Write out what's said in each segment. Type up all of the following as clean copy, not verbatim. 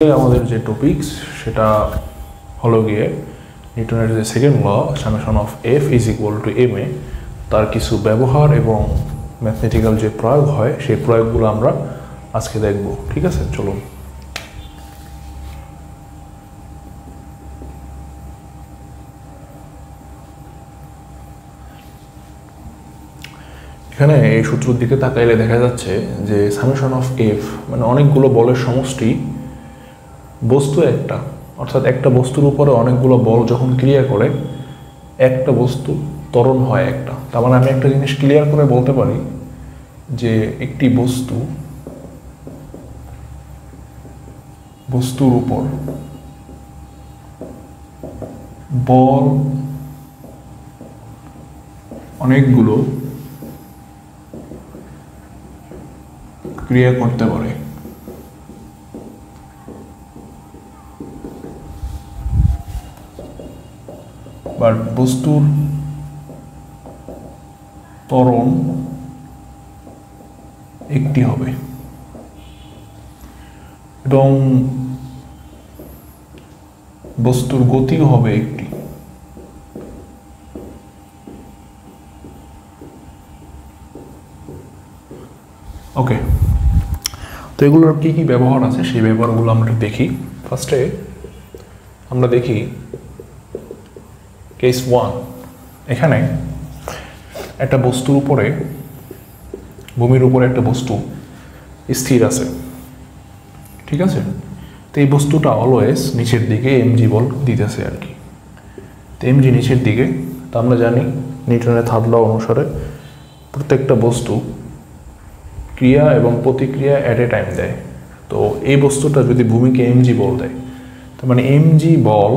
আমাদের যে টপিকস সেটা হলো গিয়ে নিউটনের যে second law summation of F is equal to M A তার কিছু ব্যবহার এবং ম্যাথমেটিক্যাল যে প্রয়োগ হয় সেই প্রয়োগগুলো আমরা আজকে দেখব। ঠিক আছে, চলুন। এখানে এই সূত্রের দিকে তাকাইলে দেখা যাচ্ছে যে সামেশন অফ এফ মানে অনেকগুলো বলের সমষ্টি, বস্তু একটা, অর্থাৎ একটা বস্তুর উপরে অনেকগুলো বল যখন ক্রিয়া করে একটা বস্তু ত্বরণ হয় একটা। তার মানে আমি একটা জিনিস ক্লিয়ার করে বলতে পারি যে একটি বস্তুর উপর বল অনেকগুলো ক্রিয়া করতে পারে। বাট বস্তুর ত্বরণ একটি হবে এবং বস্তুর গতিও হবে একটি। ওকে, তো এগুলোর কি কি ব্যবহার আছে সেই ব্যবহারগুলো আমরা দেখি। ফার্স্টে আমরা দেখি কেস 1। এখানে একটা বস্তুর উপরে, ভূমির উপরে একটা বস্তু স্থির আছে, ঠিক আছে। তো এই বস্তুটা অলওয়েজ নিচের দিকে এমজি বল দিতেছে আর কি। তো এমজি নিচের দিকে, তো আমরা জানি নিউটনের থার্ড ল অনুসারে প্রত্যেকটা বস্তু ক্রিয়া এবং প্রতিক্রিয়া অ্যাট এ টাইম দেয়। তো এই বস্তুটা যদি ভূমিকে এমজি বল দেয়, তার মানে এমজি বল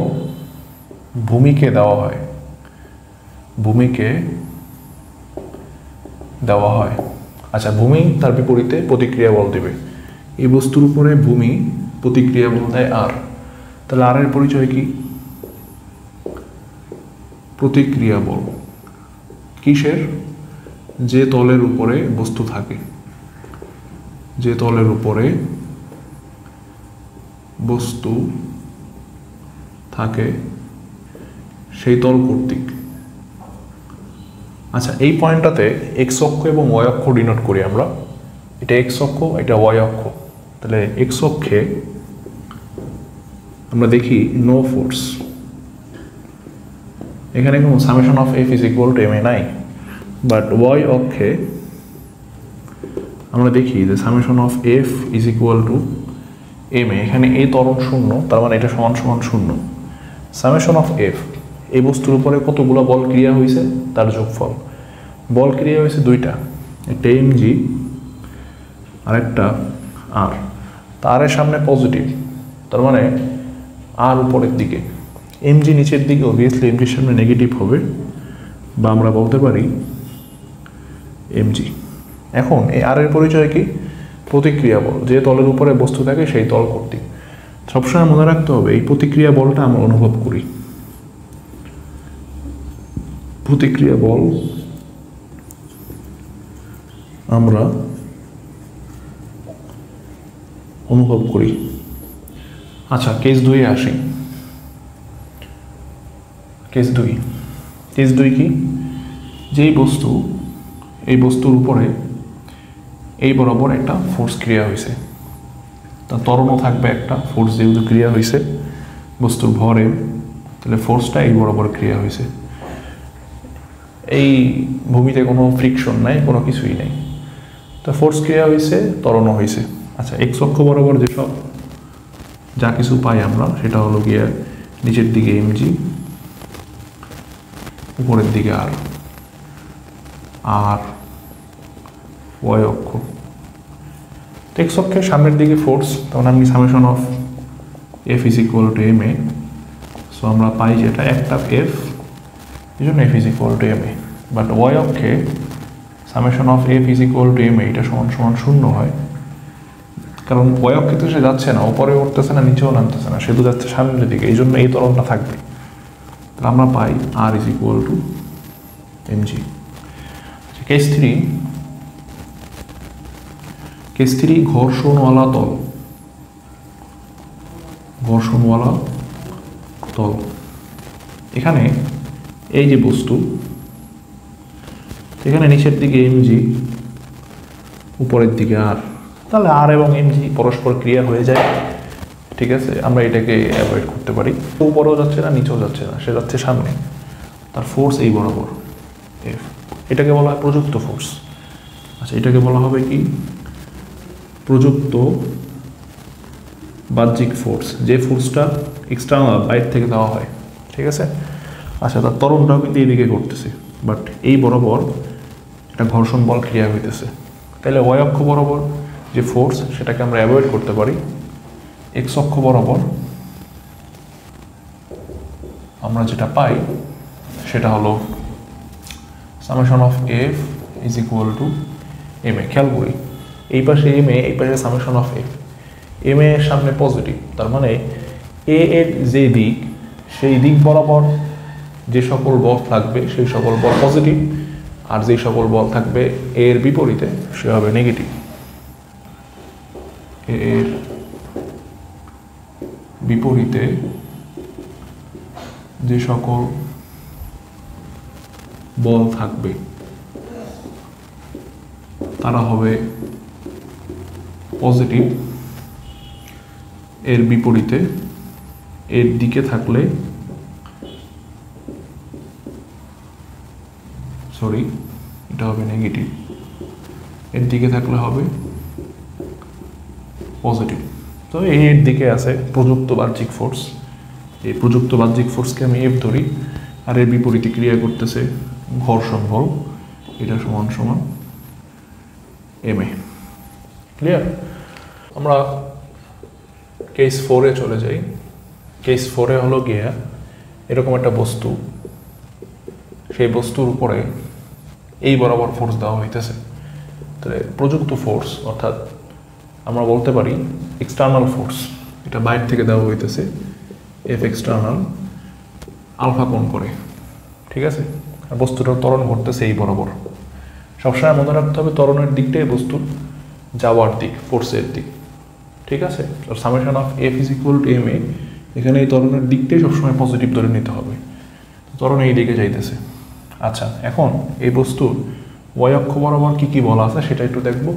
ভূমিকে দেওয়া হয়, আচ্ছা, ভূমি তার বিপরীতে প্রতিক্রিয়া বল দেবে। এই বস্তুর উপরে ভূমি প্রতিক্রিয়া বল দেয় আর, তাহলে আর এর পরিচয় কি? প্রতিক্রিয়া বল। কিসের? যে তলের উপরে বস্তু থাকে, যে তলের উপরে বস্তু থাকে সেই তল কর্তৃক। আচ্ছা, এই পয়েন্টটাতে এক্স অক্ষ এবং ওয়াই অক্ষ ডিনোট করি আমরা। এটা এক্স অক্ষ, এটা ওয়াই অক্ষ। তাহলে এক্স অক্ষে আমরা দেখি নো ফোর্স, এখানে কোনো summation of F is equal to M A নাই। বাট ওয়াই অক্ষে আমরা দেখি যে summation of F is equal to M A. এখানে এই ত্বরণ শূন্য, তার মানে এটা সমান সমান শূন্য। সামেশন অফ এফ, এই বস্তুর উপরে কতগুলো বল ক্রিয়া হয়েছে তার যোগফল। বল ক্রিয়া হয়েছে দুইটা, একটা এমজি আর একটা আর। তারের সামনে পজিটিভ, তার মানে আর উপরের দিকে, এমজি নিচের দিকে, অবভিয়াসলি এমজির সামনে নেগেটিভ হবে, বা আমরা বলতে পারি এমজি। এখন এই আর এর পরিচয় কি? প্রতিক্রিয়া বল। যে তলের উপরে বস্তু থাকে সেই তল কর্তৃক। সবসময় মনে রাখতে হবে এই প্রতিক্রিয়া বলটা আমরা অনুভব করি। প্রতিক্রিয়া বল আমরা অনুভব করি। আচ্ছা, কেস 2 এ আসি। কেস 2 কি? যেই বস্তু, এই বস্তুর উপরে এই বরাবর একটা ফোর্স ক্রিয়া হয়েছে, তা ত্বরণও থাকবে একটা ফোর্স, যেহেতু ক্রিয়া হয়েছে বস্তুর ভরে, তাহলে ফোর্সটা এই বরাবর ক্রিয়া হয়েছে। এই ভূমিতে কোনো ফ্রিকশন নাই, কোনো কিছুই নেই, তো ফোর্স ক্রিয়া হয়েছে, ত্বরণও হয়েছে। আচ্ছা, এক্স অক্ষ বরাবর যেসব যা কিছু পাই আমরা সেটা হলো গিয়ে নিচের দিকে এমজি, উপরের দিকে আর ওয়াই অক্ষ। এক্স অক্ষের সামনের দিকে ফোর্স, তখন আমি summation of F is equal to M A. So আমরা পাই যেটা একটা এফ, এই জন্য F is equal to M A. But Y অক্ষে summation of F is equal to M A, এটা সমান সমান শূন্য হয়, কারণ ওয়াই অক্ষে তো সে যাচ্ছে না, ওপরে উঠতেছে না, নিচেও নামতেছে না, সে তো যাচ্ছে সামনের দিকে, এই জন্য এই ত্বরণটা থাকবে। তাহলে আমরা পাই R is equal to M G. Case 3, case 3 ঘর্ষণওয়ালা তল। ঘর্ষণওয়ালা তল। এখানে এই যে বস্তু, এখানে নিচের দিকে mg, উপরের দিকে r, তাহলে r এবং mg পরস্পর ক্রিয়া হয়ে যায়। ঠিক আছে, আমরা এটাকে অ্যাভয়েড করতে পারি। উপরেও যাচ্ছে না, নিচেও যাচ্ছে না, সে যাচ্ছে সামনে, তার ফোর্স এই বরাবর F, এটাকে বলা হয় প্রযুক্ত ফোর্স। আচ্ছা, এটাকে বলা হবে কি? প্রযুক্ত বাহ্যিক ফোর্স, যে ফোর্সটা এক্সটার্নাল, বাইরে থেকে দেওয়া হয়। ঠিক আছে। আচ্ছা, তার ত্বরণটাও কিন্তু এইদিকে করতেছে, বাট এই বরাবর একটা ঘর্ষণ বল ক্রিয়া হইতেছে। তাহলে y অক্ষ বরাবর যে ফোর্স, সেটাকে আমরা অ্যাভয়েড করতে পারি। x অক্ষ বরাবর আমরা যেটা পাই সেটা হলো summation of F is equal to ma। খেয়াল করি, এই পাশে ma, এই পাশে সামেশন অফ F। ma এর সামনে পজিটিভ, তার মানে a এর যে দিক, সেই দিক বরাবর যে সকল বল থাকবে সেই সকল বল পজিটিভ, আর যে সকল বল থাকবে এর বিপরীতে সে হবে নেগেটিভ। এর বিপরীতে যে সকল বল থাকবে তারা হবে পজিটিভ, এর বিপরীতে এর দিকে থাকলে, সরি এটা হবে নেগেটিভ, এর দিকে থাকলে হবে পজিটিভ। তো এর দিকে আছে প্রযুক্ত বাহ্যিক ফোর্স, এই প্রযুক্ত বাহ্যিক ফোর্সকে আমি F ধরি, আর এর বিপরীতে ক্রিয়া করতেছে ঘর্ষণ বল, এটা সমান সমান ma। ক্লিয়ার? আমরা কেস 4-এ চলে যাই। কেস 4-এ হলো গিয়া এরকম একটা বস্তু, সেই বস্তুর উপরে এই বরাবর ফোর্স দেওয়া হইতেছে। তাহলে প্রযুক্ত ফোর্স, অর্থাৎ আমরা বলতে পারি এক্সটার্নাল ফোর্স, এটা বাইরে থেকে দেওয়া হইতেছে, F এক্সটার্নাল আলফা কোণ করে। ঠিক আছে, আর বস্তুটার ত্বরণ ঘটতেছে এই বরাবর। সবসময় মনে রাখতে হবে ত্বরণের দিকটাই বস্তুর যাওয়ার দিক, ফোর্সের দিক। ঠিক আছে, summation of F is equal to ma, এখানে এই ত্বরণের দিকটাই সবসময় পজিটিভ ধরে নিতে হবে, ত্বরণ এই দিকে যাইতেছে। আচ্ছা, এখন এই বস্তুর y অক্ষ বরাবর কি কি বল আছে সেটা একটু দেখব,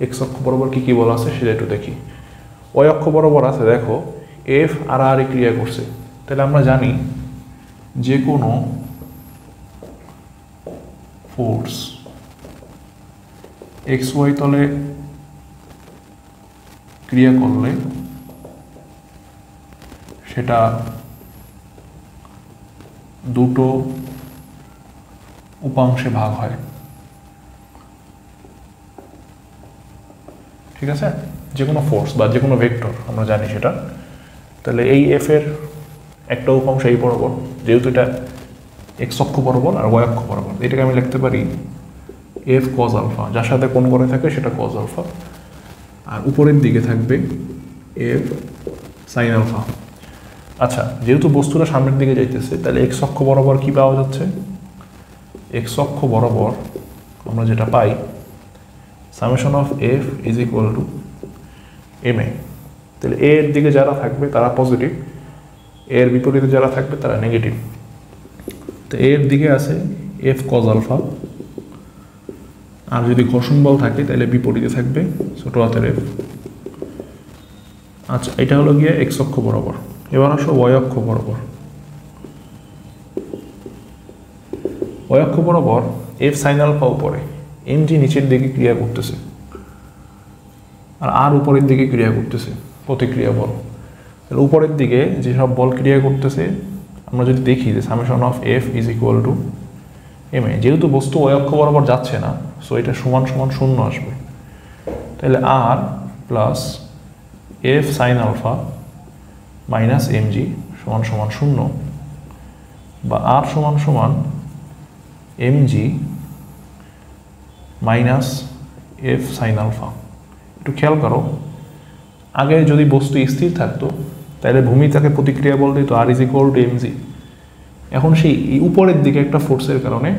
x অক্ষ বরাবর কি কি বল আছে সেটা একটু দেখি। y অক্ষ বরাবর আছে, দেখো F আর r ক্রিয়া করছে। তাহলে আমরা জানি যে কোনো ফোর্স xy তলে ক্রিয়া করলে সেটা দুটো উপাংশে ভাগ হয়। ঠিক আছে, যে কোনো ফোর্স বা যে কোনো ভেক্টর আমরা জানি সেটা। তাহলে এই F এর একটা উপাংশ এই বরাবর, যেহেতু এটা x অক্ষ বরাবর আর y অক্ষ বরাবর, এটাকে আমি লিখতে পারি F cos আলফা, যার সাথে কোণ করে থাকে সেটা cos আলফা, আর উপরের দিকে থাকবে F sin আলফা। আচ্ছা, যেহেতু বস্তুটা সামনের দিকে যাইতেছে, তাহলে x অক্ষ বরাবর কি পাওয়া যাচ্ছে? x অক্ষ বরাবর আমরা যেটা পাই summation of F is equal to ma। তাহলে a এর দিকে যারা থাকবে তারা পজিটিভ, এর বিপরীতে যারা থাকবে তারা নেগেটিভ। তো এর দিকে আছে F cos আলফা, আর যদি ঘর্ষণ বল থাকে তাহলে বিপরীতে থাকবে ছোট হাতের F। আচ্ছা, এটা হলো গিয়ে x অক্ষ বরাবর। এবার আসো y অক্ষ বরাবর। y অক্ষ বরাবর F sin আলফা উপরে, mg নিচের দিকে ক্রিয়া করতেছে, আর r উপরের দিকে ক্রিয়া করতেছে, প্রতিক্রিয়া বল। তাহলে উপরের দিকে যেসব বল ক্রিয়া করতেছে আমরা যদি দেখি যে summation of F is equal to ma। যেহেতু বস্তু y অক্ষ বরাবর যাচ্ছে না, সো এটা সমান সমান শূন্য আসবে। তাহলে r plus F sin alpha minus mg সমান সমান শূন্য, বা r সমান সমান mg minus F sin alpha. একটু খেয়াল করো, আগে যদি বস্তু স্থির থাকতো তাহলে ভূমি তাকে প্রতিক্রিয়া বল দিত r is equal two mg। এখন সেই উপরের দিকে একটা ফোর্সের কারণে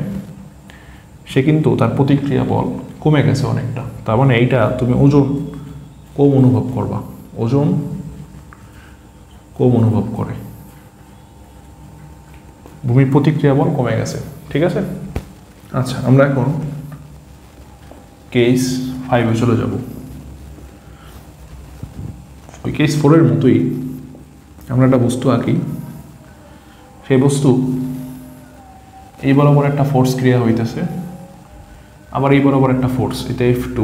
সে কিন্তু তার প্রতিক্রিয়া বল কমে গেছে অনেকটা। তার মানে এইটা তুমি ওজন কম অনুভব করবা, ওজন কম অনুভব করে, ভূমির প্রতিক্রিয়া বল কমে গেছে। ঠিক আছে, আচ্ছা আমরা এখন কেস 5-এ চলে যাব। ওই কেস 4-এর মতোই আমরা একটা বস্তু আঁকি, সেই বস্তু এই বরাবর একটা ফোর্স ক্রিয়া হইতেছে, আবার এই বরাবর একটা ফোর্স, এটা F2,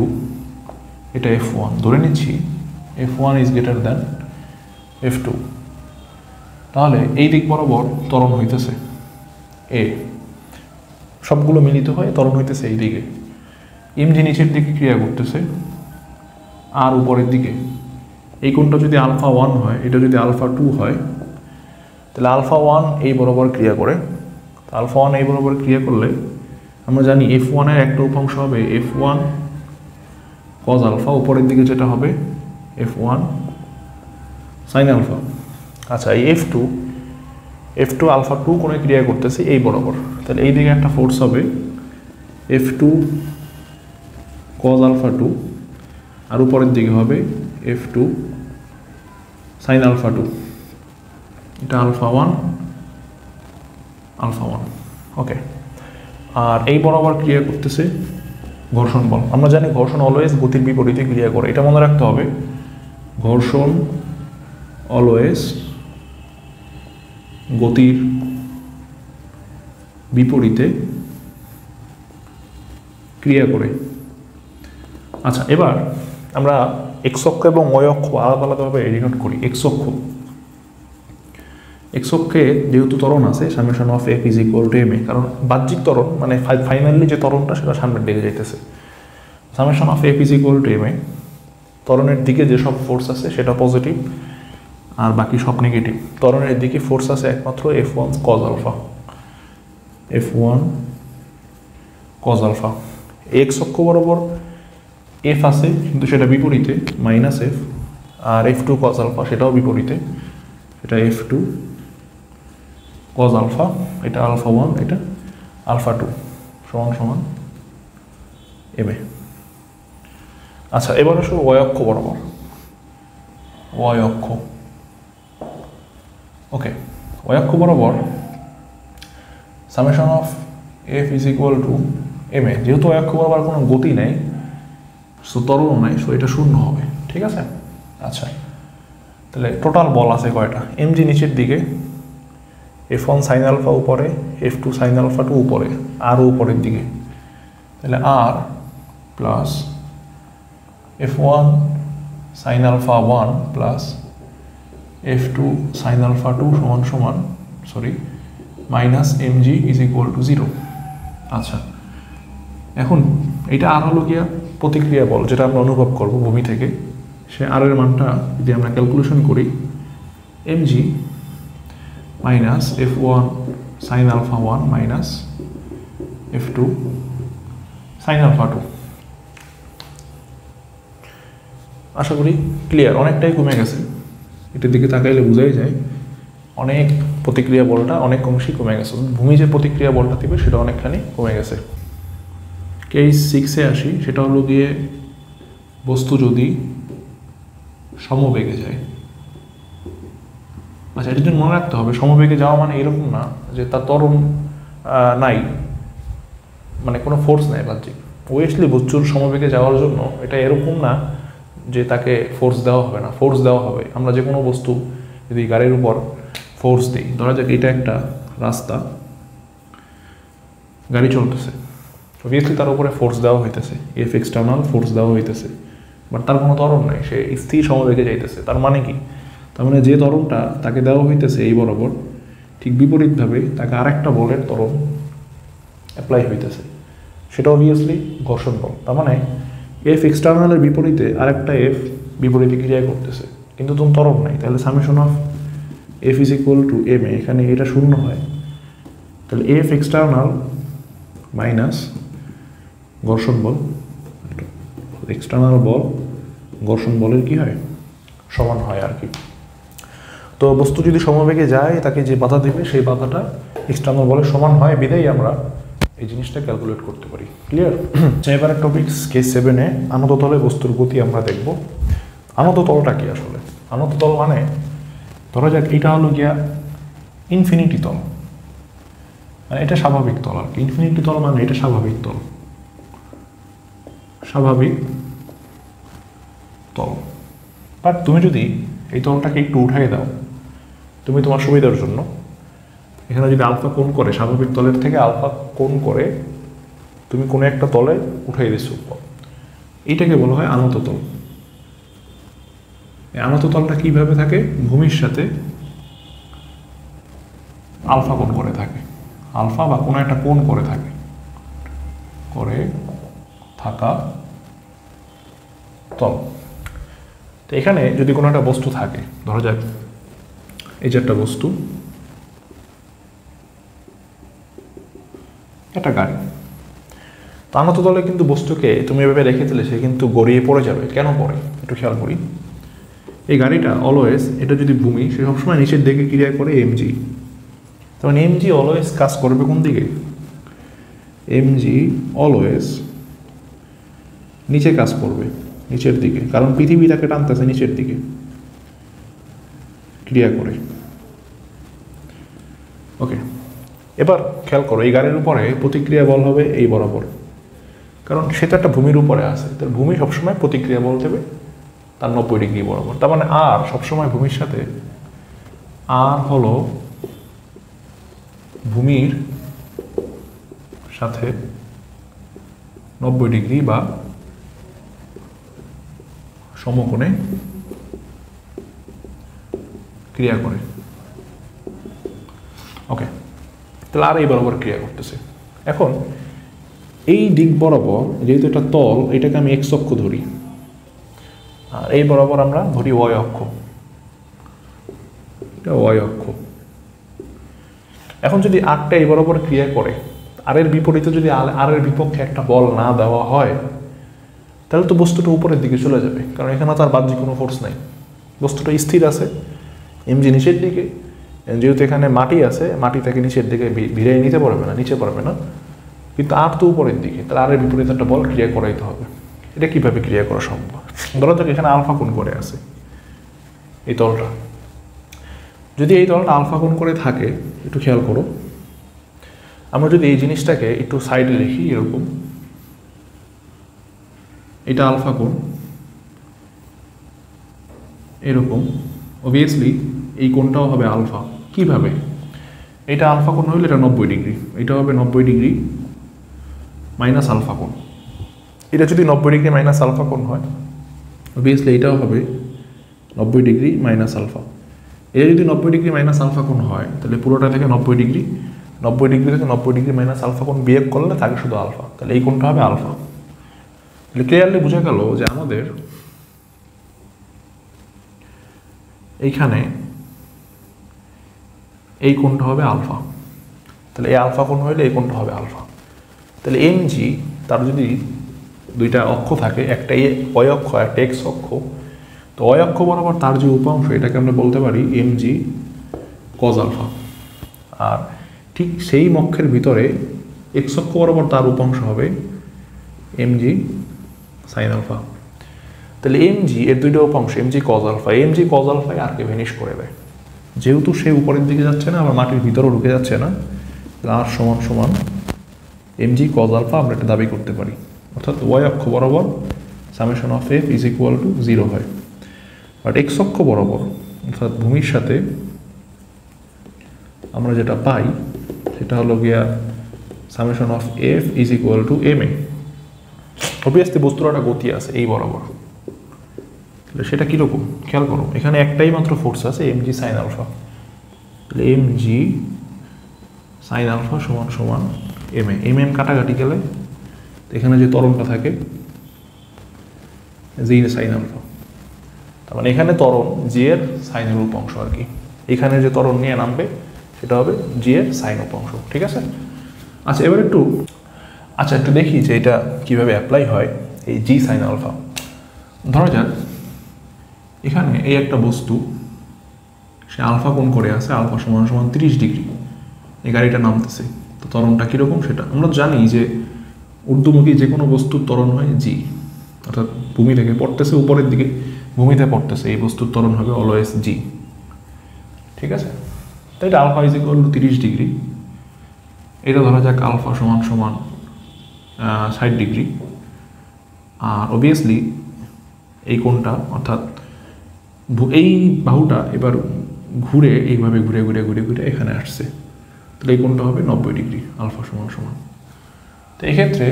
এটা F1, ধরে নিচ্ছি F1 is greater than F2। তাহলে এই দিক বরাবর ত্বরণ হইতেছে এ, সবগুলো মিলিত হয় ত্বরণ হইতেছে এই দিকে। এমজি নিচের দিকে ক্রিয়া করতেছে আর উপরের দিকে। এই কোণটা যদি α1 হয়, এটা যদি α2 হয়, তাহলে α1 এই বরাবর ক্রিয়া করে। α1 এই বরাবর ক্রিয়া করলে আমরা জানি F1 এর একটা উপাংশ হবে F1 cos α, উপরের দিকে যেটা হবে F1 sin α। আচ্ছা, এই F2 α2 কোণে ক্রিয়া করতেছে এই বরাবর, তাহলে এই দিকে একটা ফোর্স হবে F2 cos α2, আর উপরের দিকে হবে F2 sin α2, এটা α1 ওকে। আর এই বরাবর ক্রিয়া করতেছে ঘর্ষণ বল। আমরা জানি ঘর্ষণ অলওয়েজ গতির বিপরীতে ক্রিয়া করে, এটা মনে রাখতে হবে। ঘর্ষণ অলওয়েজ গতির বিপরীতে ক্রিয়া করে। আচ্ছা, এবার আমরা এক্স অক্ষ এবং ওয়াই অক্ষ আলাদা আলাদাভাবে ডিনোট করি। এক্স অক্ষে যেহেতু ত্বরণ আছে summation of F is equal to M A, কারণ বাহ্যিক ত্বরণ মানে ফাইনালি যে ত্বরণটা সেটা সামনের দিকে যাইতেছে। Summation of F is equal to M A, ত্বরণের দিকে যেসব ফোর্স আছে সেটা পজিটিভ আর বাকি সব নেগেটিভ। ত্বরণের দিকে ফোর্স আছে একমাত্র F1 cos α, F1 cos α। X অক্ষ বরাবর এফ আছে কিন্তু সেটা বিপরীতে -f, আর F2 cos α সেটাও বিপরীতে, এটা F2 cos α, এটা α1, এটা α2 সমান এম এ। আচ্ছা, এবার আসো ওয়াই অক্ষ বরাবর। ওয়াই অক্ষ ওকে, ওয়াই অক্ষ বরাবর summation of F is equal to M A. যেহেতু ওয়াই অক্ষ বরাবর কোনো গতি নেই, সো ত্বরণ নাই, সো এটা শূন্য হবে। ঠিক আছে, আচ্ছা তাহলে টোটাল বল আছে কয়টা? এমজি নিচের দিকে, F1 sin α উপরে, F2 sin α2 উপরে, আরও উপরের দিকে, তাহলে R plus F1 sin α1 plus F2 sin α2 সমান minus mg is equal to 0। আচ্ছা, এখন এটা আর হলো গিয়া প্রতিক্রিয়া বল যেটা আমরা অনুভব করব ভূমি থেকে। সে আর এর মানটা যদি আমরা ক্যালকুলেশন করি, mg minus F1 sin α1 minus F2 sin α2। আশা করি ক্লিয়ার, অনেকটাই কমে গেছে। এটার দিকে তাকাইলে বোঝাই যায় অনেক প্রতিক্রিয়া বলটা অনেক অংশই কমে গেছে। ভূমি যে প্রতিক্রিয়া বলটা দিবে সেটা অনেকখানি কমে গেছে। কেস 6-এ আসি, সেটা হলো গিয়ে বস্তু যদি সমবেগে যায়। আচ্ছা, এটার জন্য মনে রাখতে হবে সমবেগে যাওয়া মানে এরকম না যে তার ত্বরণ নাই, মানে কোনো ফোর্স নাই বাহ্যিক। ওয়েসলি বস্তুর সমবেগে যাওয়ার জন্য এটা এরকম না যে তাকে ফোর্স দেওয়া হবে না, ফোর্স দেওয়া হবে। আমরা যে কোনো বস্তু যদি গাড়ির উপর ফোর্স দিই, ধরা যাক এটা একটা রাস্তা, গাড়ি চলতেছে, অবভিয়াসলি তার উপরে ফোর্স দেওয়া হইতেছে, এফ এক্সটার্নাল ফোর্স দেওয়া হইতেছে, বাট তার কোনো ত্বরণ নাই, সে স্থির সমবেগে যাইতেছে। তার মানে কি? তার মানে যে ত্বরণটা তাকে দেওয়া হইতেছে এই বরাবর, ঠিক বিপরীতভাবে তাকে আরেকটা বলের ত্বরণ অ্যাপ্লাই হইতেছে, সেটা অবভিয়াসলি ঘর্ষণ বল। তার মানে এফ এক্সটার্নালের বিপরীতে আরেকটা এফ বিপরীতে ক্রিয়া করতেছে, কিন্তু তুমি ত্বরণ নাই। তাহলে summation of F is equal to M A, এখানে এটা শূন্য হয়, তাহলে এফ এক্সটার্নাল মাইনাস ঘর্ষণ বল, এক্সটার্নাল বল ঘর্ষণ বলের কি হয়? সমান হয় আর কি। তো বস্তু যদি সমবেগে যায়, তাকে যে বাধা দেবে সেই বাধাটা এক্সটার্নাল বলের সমান হয়, বিধায় আমরা এই জিনিসটা ক্যালকুলেট করতে পারি। ক্লিয়ার? এবারের টপিক কেস 7-এ আনত তলে বস্তুর গতি আমরা দেখব। আনত তলটা কি আসলে? আনত তল মানে ধরা যাক এটা হলো গিয়া ইনফিনিটি তল, মানে এটা স্বাভাবিক তল আর কি। ইনফিনিটি তল মানে এটা স্বাভাবিক তল, স্বাভাবিক তল। বাট তুমি যদি এই তলটাকে একটু উঠাই দাও, তুমি তোমার সুবিধার জন্য এখানে যদি আলফা কোণ করে, স্বাভাবিক তলের থেকে আলফা কোণ করে তুমি কোনো একটা তলে উঠাই দিচ্ছ, এইটাকে বলা হয় আনত তল। এই আনত তলটা কিভাবে থাকে? ভূমির সাথে আলফা কোণ করে থাকে, আলফা বা কোনো একটা কোণ করে থাকে, করে থাকা তল। তো এখানে যদি কোনো একটা বস্তু থাকে, ধরা যাক এই যে একটা বস্তু, একটা গাড়ি, তো আনত তলে কিন্তু বস্তুকে তুমি এভাবে রেখে দিলে সে কিন্তু গড়িয়ে পড়ে যাবে। কেন পড়ে একটু খেয়াল করি। এই গাড়িটা অলওয়েজ, এটা যদি ভূমি, সে সবসময় নিচের দিকে ক্রিয়া করে এমজি। তখন এমজি অলওয়েজ কাজ করবে কোন দিকে? এমজি অলওয়েজ নিচে কাজ করবে, নিচের দিকে, কারণ পৃথিবী তাকে টানতেছে নিচের দিকে ক্রিয়া করে। ওকে, এবার খেয়াল করো, এই গাড়ির উপরে প্রতিক্রিয়া বল হবে এই বরাবর, কারণ সে তো একটা ভূমির উপরে আছে, তার ভূমি সবসময় প্রতিক্রিয়া বল দেবে তার 90 ডিগ্রি বরাবর। তার মানে আর সবসময় ভূমির সাথে, আর হলো ভূমির সাথে 90 ডিগ্রি বা সমকোণে ক্রিয়া করে। ওকে, তাহলে আর এই বরাবর ক্রিয়া করতেছে। এখন এই দিক বরাবর যেহেতু এটা তল, এটাকে আমি এক্স অক্ষ ধরি, আর এই বরাবর আমরা ধরি ওয়াই অক্ষ, এটা ওয়াই অক্ষ। এখন যদি আরটা এই বরাবর ক্রিয়া করে, আর এর বিপরীতে যদি আর এর বিপক্ষে একটা বল না দেওয়া হয়, তাহলে তো বস্তুটা উপরের দিকে চলে যাবে, কারণ এখানে তো আর বাহ্যিক কোনো ফোর্স নাই, বস্তুটা স্থির আছে এমজি নিচের দিকে। যেহেতু এখানে মাটি আছে, মাটি থেকে নিচের দিকে ভিড়াই নিতে পারবে না, নিচে পারবে না, কিন্তু আর তো উপরের দিকে, তাহলে আর এর বিপরীতে একটা বল ক্রিয়া করাইতে হবে। এটা কিভাবে ক্রিয়া করা সম্ভব? ধরা যাক এখানে আলফা কোণ করে আছে এই তলটা, যদি এই তলটা আলফা কোণ করে থাকে, একটু খেয়াল করো, আমরা যদি এই জিনিসটাকে একটু সাইডে লিখি এরকম, এটা আলফা কোণ এরকম, অবভিয়াসলি এই কোণটাও হবে আলফা। কিভাবে? এটা আলফা কোণ হইলে এটা 90 ডিগ্রি, এটা হবে 90 ডিগ্রি মাইনাস আলফা কোণ। এটা যদি 90 ডিগ্রি মাইনাস আলফা কোণ হয়, অবভিয়াসলি এটাও হবে 90 ডিগ্রি মাইনাস আলফা। এটা যদি 90 ডিগ্রি মাইনাস আলফা কোণ হয়, তাহলে পুরোটা থেকে 90 ডিগ্রি, 90 ডিগ্রি থেকে 90 ডিগ্রি মাইনাস আলফা কোণ বিয়োগ করলে থাকে শুধু আলফা, তাহলে এই কোণটা হবে আলফা। তাহলে ক্লিয়ারলি বোঝা গেল যে আমাদের এইখানে এই কোণটা হবে আলফা, তাহলে এই আলফা কোণ হইলে এই কোণটা হবে আলফা। তাহলে এম জি, তার যদি দুইটা অক্ষ থাকে, একটা ওয়াই অক্ষ একটা এক্স অক্ষ, তো ওয়াই অক্ষ বরাবর তার যে উপাংশ, এটাকে আমরা বলতে পারি এম জি কজ আলফা। আর ঠিক সেই অক্ষের ভিতরে এক্স অক্ষ বরাবর তার উপাংশ হবে এম জি সাইন আলফা। তাহলে এম জি এর দুইটা উপাংশ M G cos alpha, M G cos আলফায় আরকে ভ্যানিশ করে দেয়। যেহেতু সে উপরের দিকে যাচ্ছে না, আবার মাটির ভিতরেও ঢুকে যাচ্ছে না, আর সমান সমান এম জি কজ আলফা আমরা এটা দাবি করতে পারি। অর্থাৎ ওয়াই অক্ষ বরাবর summation of F is equal to 0 হয়। বাট এক্স অক্ষ বরাবর অর্থাৎ ভূমির সাথে আমরা যেটা পাই সেটা হলো গিয়া summation of F is equal to M A. Obviously বস্তুর একটা গতি আছে এই বরাবর, তাহলে সেটা কীরকম খেয়াল করো, এখানে একটাই মাত্র ফোর্স আছে এম জি সাইন আলফা, তাহলে এম জি সাইন আলফা সমান সমান এম এ। এম এম কাটাকাটি গেলে এখানে যে ত্বরণটা থাকে জি সাইন আলফা, তার মানে এখানে ত্বরণ জি এর সাইনের উপাংশ আর কি, এখানে যে ত্বরণ নিয়ে নামবে সেটা হবে জি এর সাইন উপাংশ। ঠিক আছে? আচ্ছা এবার একটু দেখি যে এটা কিভাবে অ্যাপ্লাই হয় এই জি সাইন আলফা। ধরা যাক এখানে এই একটা বস্তু, সে আলফা কোণ করে আছে, আলফা সমান সমান 30 ডিগ্রি, এই গাড়িটা নামতেছে। তো ত্বরণটা কীরকম সেটা আমরা জানি যে ঊর্ধ্বমুখী যে কোনো বস্তুর ত্বরণ হয় জি, অর্থাৎ ভূমি থেকে পড়তেছে উপরের দিকে, ভূমিতে পড়তেছে, এই বস্তুর ত্বরণ হবে অলওয়েজ জি। ঠিক আছে, তো এটা alpha is equal to 30 degree, এটা ধরা যাক আলফা সমান সমান 60 ডিগ্রি। আর অবভিয়াসলি এই কোণটা অর্থাৎ এই বাহুটা এবার ঘুরে এইভাবে ঘুরে ঘুরে ঘুরে ঘুরে এখানে আসছে, তাহলে এই কোণটা হবে 90 ডিগ্রি আলফা সমান সমান। তো এক্ষেত্রে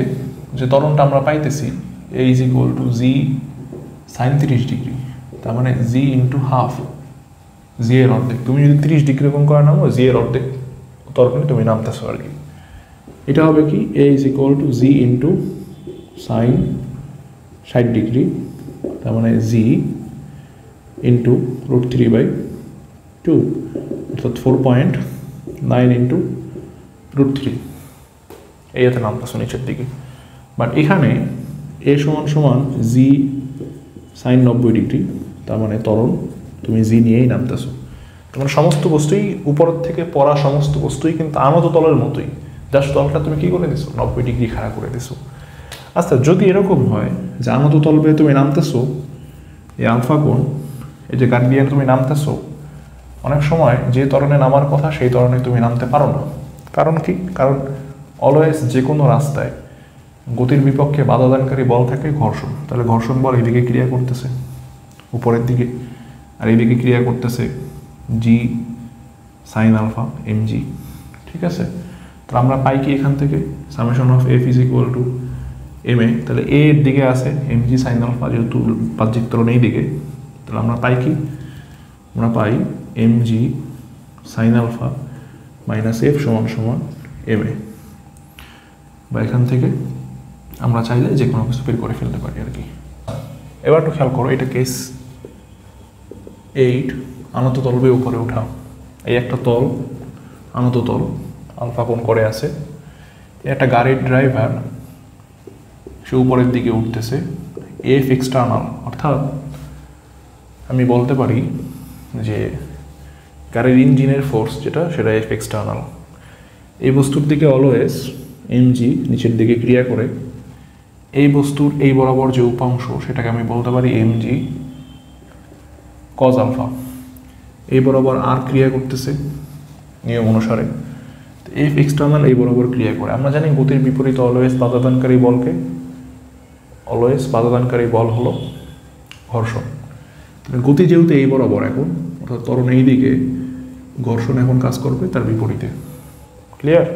যে ত্বরণটা আমরা পাইতেছি A is equal to G sine 30 degree, তার মানে জি ইন্টু হাফ, জি এর অর্ধেক। তুমি যদি 30 ডিগ্রি কোণ করে নামো জি এর অর্ধেক ত্বরণে তুমি নামতেছো আর কি। এটা হবে কি A is equal to G into sine 60 degree, তার মানে জি ইন্টু √3/2 অর্থাৎ 4.9 ইন্টু √3, এই হাতে নামতেছো নিচের দিকে। বাট এখানে এ সমান সমান জি সাইন 90 ডিগ্রি, তার মানে ত্বরণ তুমি জি নিয়েই নামতেছো। তার মানে সমস্ত বস্তুই উপরের থেকে পড়া সমস্ত বস্তুই কিন্তু আনত তলের মতোই, জাস্ট তলটা তুমি কি করে দিছো 90 ডিগ্রি খাড়া করে দিছো। আচ্ছা যদি এরকম হয় যে আনত তল বেয়ে তুমি নামতেছো, এই আলফা কোণ এই যে গাড়ি দিয়ে তুমি নামতেছো, অনেক সময় যে ত্বরণে নামার কথা সেই ত্বরণে তুমি নামতে পারো না। কারণ কি? কারণ অলওয়েজ যে কোনো রাস্তায় গতির বিপক্ষে বাধাদানকারী বল থাকে ঘর্ষণ। তাহলে ঘর্ষণ বল এইদিকে ক্রিয়া করতেছে উপরের দিকে, আর এইদিকে ক্রিয়া করতেছে G sine alpha M G. ঠিক আছে, তাহলে আমরা পাই কি এখান থেকে summation of F is equal to M A, তাহলে এ এর দিকে আছে এম জি সাইন আলফা, যেহেতু বাহ্যিক ত্বরণ এই দিকে, তাহলে আমরা পাই কি? আমরা পাই M G sine alpha minus F সমান সমান এম এ। বা এখান থেকে আমরা চাইলে যে কোনো কিছু বের করে ফেলতে পারি আর কি। এবার একটু খেয়াল করো, এটা কেস 8, আনত তল বেয়ে উপরে ওঠা। এই একটা তল আনত তল আলফা কোণ করে আছে, একটা গাড়ির ড্রাইভার সে উপরের দিকে উঠতেছে, এফ এক্সটার্নাল, অর্থাৎ আমি বলতে পারি যে গাড়ির ইঞ্জিনের ফোর্স যেটা সেটা এফ এক্সটার্নাল। এই বস্তুর দিকে অলওয়েজ এম জি নিচের দিকে ক্রিয়া করে, এই বস্তুর এই বরাবর যে উপাংশ সেটাকে আমি বলতে পারি এম জি কজ আলফা। এই বরাবর আর ক্রিয়া করতেছে নিয়ম অনুসারে, এফ এক্সটার্নাল এই বরাবর ক্রিয়া করে। আমরা জানি গতির বিপরীত অলওয়েজ বাধাদানকারী বলকে, অলওয়েজ বাধাদানকারী বল হলো ঘর্ষণ। গতি যেহেতু এই বরাবর এখন, অর্থাৎ ত্বরণ এই দিকে, ঘর্ষণ এখন কাজ করবে তার বিপরীতে। ক্লিয়ার?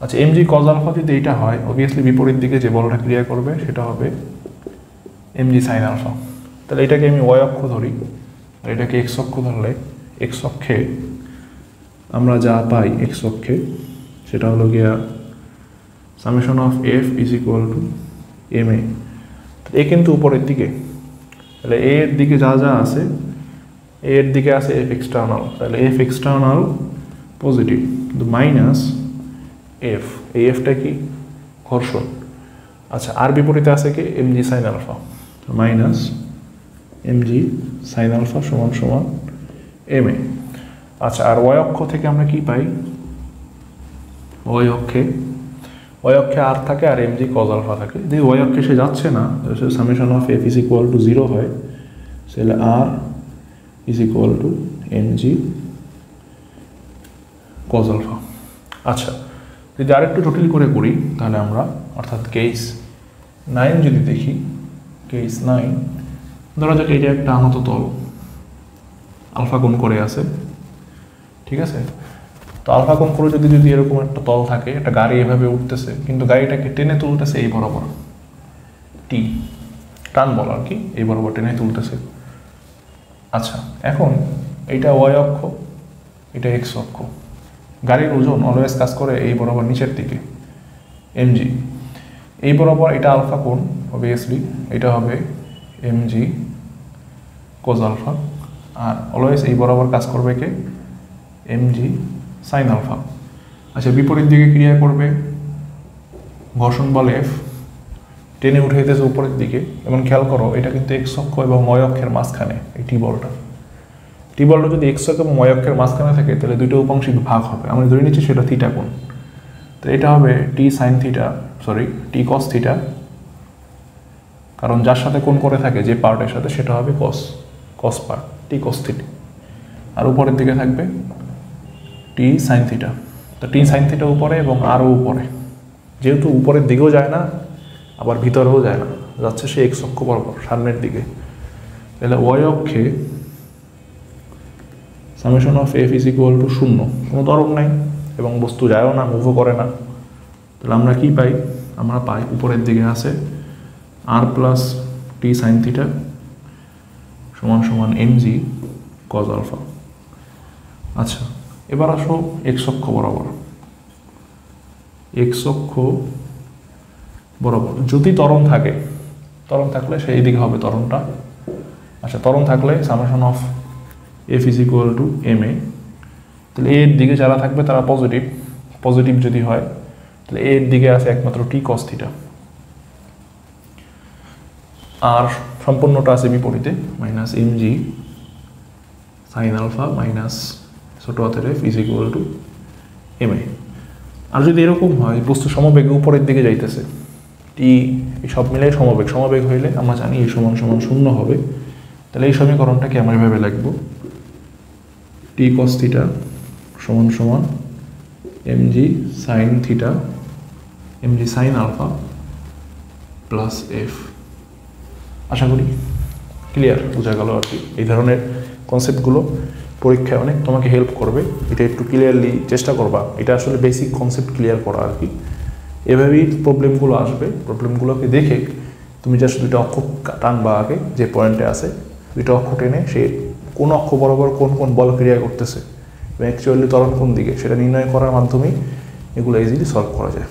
আচ্ছা, এম জি কজ আলফা যদি এইটা হয়, অবভিয়াসলি বিপরীত দিকে যে বলটা ক্রিয়া করবে সেটা হবে এম জি সাইন আলফা। তাহলে এটাকে আমি ওয়াই অক্ষ ধরি, আর এটাকে এক্স অক্ষ ধরলে এক্স অক্ষে আমরা যা পাই এক্স অক্ষে সেটা হলো গিয়া summation of F is equal to M A. A কিন্তু উপরের দিকে, তাহলে এ এর দিকে যা যা আছে, এ এর দিকে আছে এফ এক্সটার্নাল, তাহলে এফ এক্সটার্নাল পজিটিভ, কিন্তু মাইনাস এফ, এই এফটা কি ঘর্ষণ। আচ্ছা, আর বিপরীতে আছে কি M G sine alpha, minus M G sine alpha সমান সমান এম এ। আচ্ছা, আর ওয়াই অক্ষ থেকে আমরা কি পাই? ওয়াই অক্ষে আর থাকে আর এম জি কজ আলফা থাকে। যদি ওয়াই অক্ষে সে যাচ্ছে না, summation of F is equal to 0 হয়, তাহলে R is equal to M G cos alpha. আচ্ছা, যদি আরেকটু জটিল করে করি তাহলে আমরা, অর্থাৎ কেস 9 যদি দেখি, কেস 9 ধরা যাক এটা একটা আনত তল আলফা কোণ করে আছে। ঠিক আছে, তো আলফা কোণ করে যদি এরকম একটা তল থাকে, একটা গাড়ি এভাবে উঠতেছে, কিন্তু গাড়িটাকে টেনে তুলতেছে এই বরাবর, টি টান বল আর কি, এই বরাবর টেনে তুলতেছে। আচ্ছা, এখন এইটা ওয়াই অক্ষ, এটা এক্স অক্ষ, গাড়ির ওজন অলওয়েজ কাজ করে এই বরাবর নিচের দিকে এমজি, এই বরাবর এটা আলফা কোণ, অবভিয়াসলি এটা হবে এমজি কোজ আলফা, আর অলওয়েজ এই বরাবর কাজ করবে কে এমজি সাইন আলফা। আচ্ছা, বিপরীত দিকে ক্রিয়া করবে ঘর্ষণ বল এফ, টেনে উঠে যেতেছে উপরের দিকে। এবং খেয়াল করো এটা কিন্তু এক্স অক্ষ এবং ওয়াই অক্ষের মাঝখানে এই টি বলটা যদি এক্স অক্ষ এবং ওয়াই অক্ষের মাঝখানে থাকে তাহলে দুটো উপাংশে ভাগ হবে। আমরা ধরে নিচ্ছি সেটা থিটা কোণ, তো এটা হবে টি সাইন থিটা, টি কস থিটা, কারণ যার সাথে কোণ করে থাকে যে পার্টের সাথে সেটা হবে কস পার্ট, টি কস থিটা। আর উপরের দিকে থাকবে টি সাইন থিটা। তো টি সাইন থিটা উপরে এবং আরও উপরে, যেহেতু উপরের দিকেও যায় না আবার ভিতরেও যায় না, যাচ্ছে সে এক্স অক্ষ বরাবর সামনের দিকে, তাহলে ওয়াই অক্ষে summation of F is equal to 0, কোনো ত্বরণ নাই এবং বস্তু যায়ও না, মুভও করে না। তাহলে আমরা কি পাই? আমরা পাই উপরের দিকে আছে আর প্লাস টি সাইন থিটা সমান সমান এম জি কজ আলফা। আচ্ছা, এবার আসো এক্স অক্ষ বরাবর। এক্স অক্ষ বরাবর যদি ত্বরণ থাকে, ত্বরণ থাকলে সেই দিকে হবে ত্বরণটা। আচ্ছা, ত্বরণ থাকলে summation of F is equal to M A. তাহলে এর দিকে যারা থাকবে তারা পজিটিভ, পজিটিভ যদি হয় তাহলে এর দিকে আছে একমাত্র টি কস থিটা, আর সম্পূর্ণটা আছে বিপরীতে minus M G sine alpha minus ছোটো হাতের F is equal to M A. আর যদি এরকম হয় বস্তু সমবেগে উপরের দিকে যাইতেছে, টি এই সব মিলে সমবেগ, সমবেগ হইলে আমরা জানি এই সমান সমান 0 হবে। তাহলে এই সমীকরণটাকে আমরা এভাবে লিখব, টি কস থিটা সমান সমান M G sine theta M G sine alpha plus F. আশা করি ক্লিয়ার, বোঝা গেল আর কি। এই ধরনের কনসেপ্টগুলো পরীক্ষায় অনেক তোমাকে হেল্প করবে, এটা একটু ক্লিয়ারলি চেষ্টা করবা, এটা আসলে বেসিক কনসেপ্ট ক্লিয়ার করা আর কি। এভাবেই প্রবলেমগুলো আসবে, প্রবলেমগুলোকে দেখে তুমি জাস্ট দুইটা অক্ষ টানবা আগে, যে পয়েন্টে আছে দুইটা অক্ষ টেনে সে কোন অক্ষ বরাবর কোন কোন বল ক্রিয়া করতেছে এবং অ্যাকচুয়ালি ত্বরণ কোন দিকে সেটা নির্ণয় করার মাধ্যমেই এগুলো ইজিলি সলভ করা যায়।